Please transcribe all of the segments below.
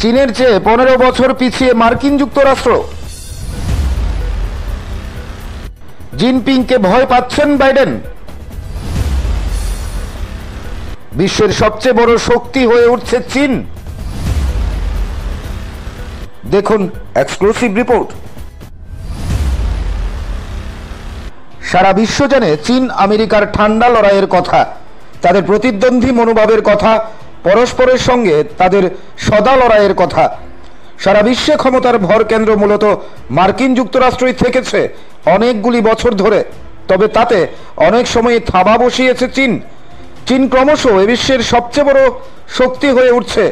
চীনের চেয়ে 15 বছর পিছিয়ে মার্কিন যুক্তরাষ্ট্র। জিনপিংকে ভয় পাচ্ছেন বাইডেন। বিশ্বের সবচেয়ে বড় শক্তি হয়ে উঠছে চীন। দেখুন এক্সক্লুসিভ রিপোর্ট। সারা বিশ্ব জানে চীন আমেরিকার ঠান্ডা লড়াইয়ের কথা, তাদের প্রতিদ্বন্দ্বী মনোভাবের কথা, পরস্পরের সঙ্গে তাদের সদা লড়াইয়ের কথা। সারা বিশ্বে ক্ষমতার ভর কেন্দ্র মূলত মার্কিন যুক্তরাষ্ট্রই থেকেছে অনেকগুলি বছর ধরে। তবে তাতে অনেক সময় থাবা বসিয়েছে চীন। চীন ক্রমশ এ বিশ্বের সবচেয়ে বড় শক্তি হয়ে উঠছে,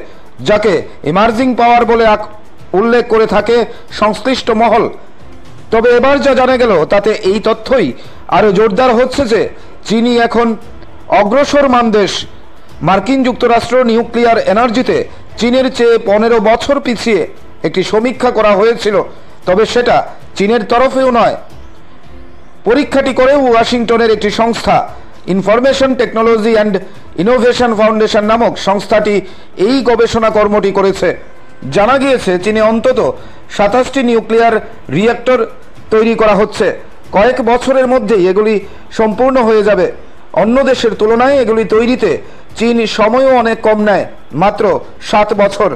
যাকে ইমার্জিং পাওয়ার বলে উল্লেখ করে থাকে সংশ্লিষ্ট মহল। তবে এবার যা জানা গেল তাতে এই তথ্যই আরও জোরদার হচ্ছে যে চীনই এখন অগ্রসরমান দেশ। মার্কিন যুক্তরাষ্ট্র নিউক্লিয়ার এনার্জিতে চীনের চেয়ে 15 বছর পিছিয়ে একটি সমীক্ষা করা হয়েছিল, তবে সেটা চীনের তরফেও নয়। পরীক্ষাটি করেও ওয়াশিংটনের একটি সংস্থা information technology and innovation foundation নামক সংস্থাটি এই গবেষণা কর্মটি করেছে। জানা গিয়েছে চীনে অন্তত 27টি নিউক্লিয়ার রিঅ্যাক্টর তৈরি করা হচ্ছে। কয়েক বছরের মধ্যেই এগুলি সম্পূর্ণ হয়ে যাবে। অন্য দেশের তুলনায় এগুলি তৈরিতে চীন সময়ও অনেক কম নেয়, মাত্র 7 বছর।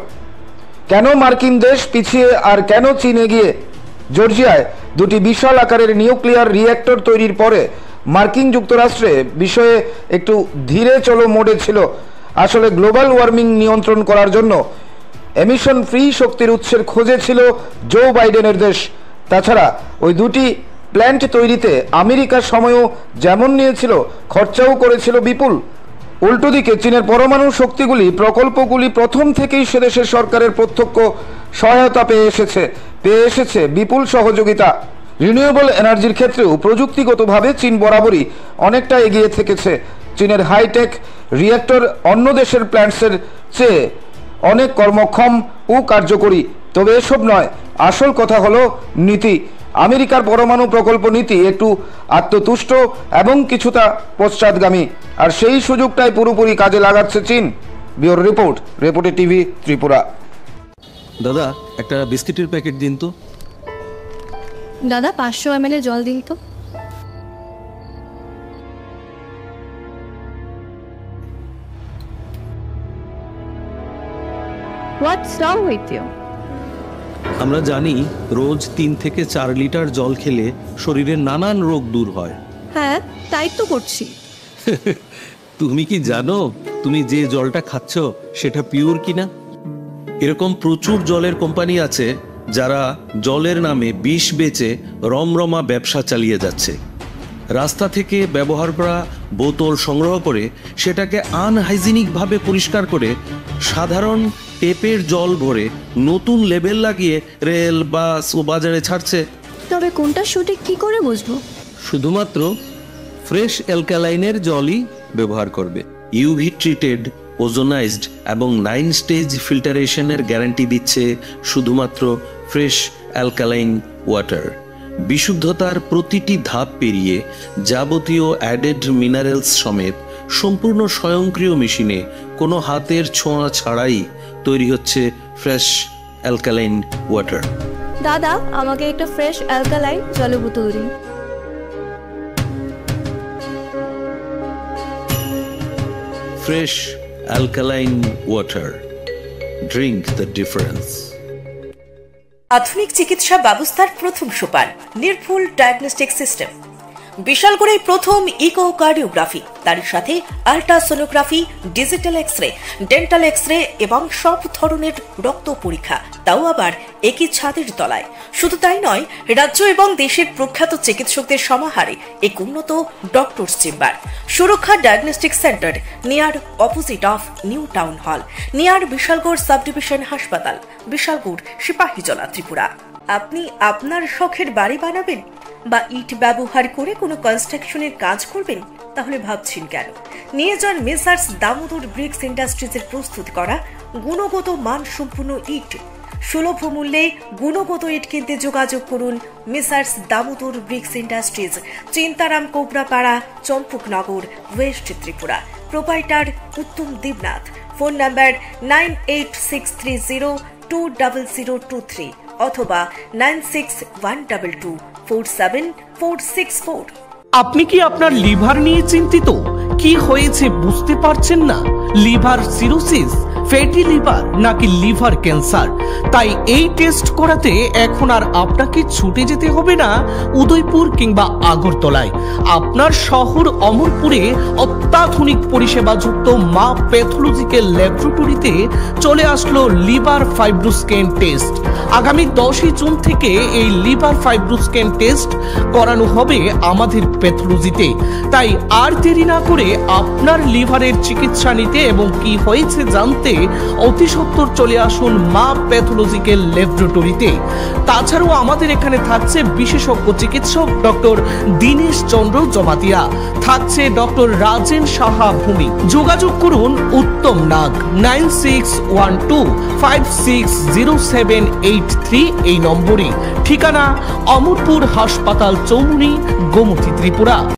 কেন মার্কিন দেশ পিছিয়ে আর কেন চীন এগিয়ে? জর্জিয়ায় দুটি বিশাল আকারের নিউক্লিয়ার রিঅ্যাক্টর তৈরির পরে মার্কিন যুক্তরাষ্ট্রে বিষয়ে একটু ধীরে চলো মোডে ছিল। আসলে গ্লোবাল ওয়ার্মিং নিয়ন্ত্রণ করার জন্য এমিশন ফ্রি শক্তির উৎসের খোঁজে ছিল জো বাইডেনের দেশ। তাছাড়া ওই দুটি প্ল্যান্ট তৈরিতে আমেরিকার সময়ও যেমন নিয়েছিল, খরচাও করেছিল বিপুল। উল্টো দিকে চীনের পরমাণু শক্তিগুলি প্রকল্পগুলি প্রথম থেকেই সেদেশের সরকারের প্রত্যক্ষ সহায়তা পেয়ে এসেছে বিপুল সহযোগিতা। রিনিউয়েবল এনার্জির ক্ষেত্রেও প্রযুক্তিগতভাবে চীন বরাবরই অনেকটা এগিয়ে থেকেছে। চীনের হাইটেক রিঅ্যাক্টর অন্য দেশের প্ল্যান্টসের চেয়ে অনেক কর্মক্ষম ও কার্যকরী। তবে এসব নয়, আসল কথা হলো নীতি। আমেরিকার পরমাণু প্রকল্প নীতি একটু আত্মতুষ্ট এবং কিছুটা পশ্চাৎগামী, আর সেই সুযোগটাই পুরোপুরি কাজে লাগাচ্ছে চীন। Bureau report, reporter TV, Tripura. দাদা একটা বিস্কিটের প্যাকেট দিন তো। দাদা 500 ml জল দিন তো। What's wrong with you? আমরা জানি রোজ 3 থেকে 4 লিটার জল খেলে শরীরের নানান রোগ দূর হয়। হ্যাঁ, তাই তো করছি। তুমি কি জানো তুমি যে জলটা খাচ্ছ সেটা পিওর কিনা? এরকম প্রচুর জলের কোম্পানি আছে যারা জলের নামে বিষ বেচে রমরমা ব্যবসা চালিয়ে যাচ্ছে। রাস্তা থেকে ব্যবহার করা বোতল সংগ্রহ করে সেটাকে আনহাইজিনিকভাবে পরিষ্কার করে সাধারণ টেপের জল ভরে নতুন লেবেল লাগিয়ে রেল, বাস ও বাজারে ছাড়ছে। তবে কোনটা সঠিক কি করে বুঝবো? শুধুমাত্র ফ্রেশ অ্যালকালাইনের জলই ব্যবহার করবে। ইউভি ট্রিটেড, ওজোনাইজড এবং 9 স্টেজ ফিল্টারেশনের গ্যারান্টি দিচ্ছে শুধুমাত্র ফ্রেশ অ্যালকালাইন ওয়াটার। বিশুদ্ধতার প্রতিটি ধাপ পেরিয়ে যাবতীয় অ্যাডেড মিনারেলস সমেত সম্পূর্ণ স্বয়ংক্রিয় মেশিনে কোনো হাতের ছোঁয়া ছাড়াই তৈরি হচ্ছে ফ্রেশ অ্যালকালাইন ওয়াটার। দাদা আমাকে একটা ফ্রেশ অ্যালকালাইন জলের বোতল দিন। Fresh alkaline water, drink the difference. আধুনিক চিকিৎসা ব্যবস্থার প্রথম সোপান নির্ভুল ডায়াগনস্টিক সিস্টেম। বিশালগড়ে প্রথম ইকোকার্ডিওগ্রাফি, তার সাথে ultrasonography, digital X-ray, dental X-ray এবং সব ধরনের রক্ত পরীক্ষা, তাও আবার একই ছাদের তলায়। শুধু তাই নয়, রাজ্য এবং দেশের প্রখ্যাত চিকিৎসকদের সমাহারে এক উন্নত ডক্টরস চেম্বার। সুরক্ষা diagnostic centre, near opposite of new town hall, near Bishalgarh sub division হাসপাতাল, বিশালগড়, সিপাহীজলা, ত্রিপুরা। আপনি আপনার শখের বাড়ি বানাবেন বা ইট ব্যবহার করে কোনো কনস্ট্রাকশনের কাজ করবেন? তাহলে ভাবছেন কেন? নিয়ে যান মেসার্স দামোদর ব্রিক্স ইন্ডাস্ট্রিজের প্রস্তুত করা গুণগত মানসম্পন্ন ইট। সুলভ মূল্যে গুণগত ইট কিনতে যোগাযোগ করুন messrs Damodar bricks industries, Chintaram, Kobrapara, Champaknagar, west Tripura. Proprietor Uttam Debnath. Phone number 986309 96120023 অথবা 9612247464। আপনি কি আপনার লিভার নিয়ে চিন্তিত? কি হয়েছে বুঝতে পারছেন না? লিভার সিরোসিস, ফ্যাটি লিভার নাকি লিভার ক্যান্সার? তাই এই টেস্ট করাতে এখন আর আপনাকে ছুটে যেতে হবে না উদয়পুর কিংবা আগরতলায়। আপনার শহর অমরপুরে অত্যাধুনিক পরিষেবাযুক্ত মা প্যাথোলজিক্যাল ল্যাবরেটরিতে চলে আসলো লিভার ফাইব্রোস্ক্যান টেস্ট। আগামী 10 জুন থেকে এই লিভার ফাইব্রোস্ক্যান টেস্ট করানো হবে আমাদের প্যাথোলজিতে। তাই আর দেরি না করে আপনার লিভারের চিকিৎসা নিতে এবং কি হয়েছে জানতে অতি সত্বর চলে আসুন মা প্যাথোলজিক্যাল ল্যাবরেটরিতে। তাছাড়াও আমাদের এখানে থাকছে বিশেষজ্ঞ চিকিৎসক ডক্টর দীনেশ চন্দ্র জমাতিয়া, থাকছে ডক্টর রাজেন সাহা ভূমি। যোগাযোগ করুন উত্তম নাগ 9612560783 এই নম্বরে। ঠিকানা অমরপুর হাসপাতাল চৌমুহনী, গোমতী, ত্রিপুরা।